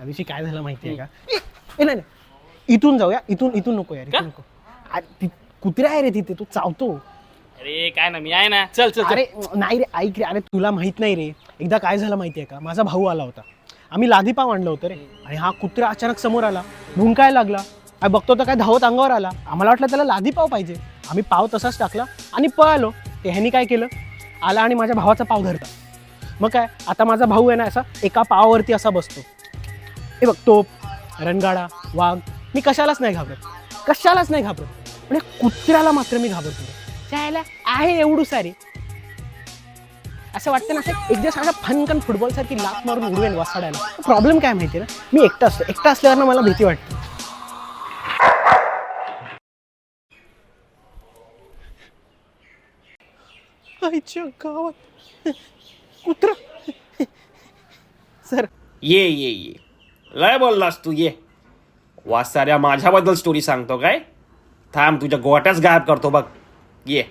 दिवशी काय झालं माहितीये का? नाही इथून जाऊया, इथून नको यार, इथून नको. कुत्रा आहे रे तिथे, तू चावतो. अरे काय ना, मी आहे ना. चल चल. अरे नाही रे, ऐक रे. अरे तुला माहित नाही रे, एकदा काय झालं माहितीये का? माझा भाऊ आला होता, आम्ही लादी पाव आणलं होतं रे, आणि हा कुत्रा अचानक समोर आला, भुंकायला लागला. बघतो तर काय धावत अंगावर आला. आम्हाला वाटलं त्याला लादी पाव पाहिजे. आम्ही पाव तसाच टाकला आणि पळालो. ते ह्यानी काय केलं, आला आणि माझ्या भावाचा पाव धरला. मग काय, आता माझा भाऊ आहे ना, असा एका पावावरती असा बसतो. हे बघ, तोप, रणगाडा, वाघ, मी कशालाच नाही घाबरत. पण कुत्र्याला मात्र मी घाबरतो. त्याला आहे एवढू सारी, असं वाटतं ना, असं एक दिवस फनकन फुटबॉल सारखी लात मारून उडवेल वासाडायला. प्रॉब्लेम काय माहिती ना, मी एकटा असल्यावर ना मला भीती वाटते. आईच्या गावात कुत्रा. सर ये लय बोललास तू. ये वासाऱ्या, माझ्याबद्दल स्टोरी सांगतो काय? थांब, तुझ्या गोट्याच गायब करतो बघ. ये.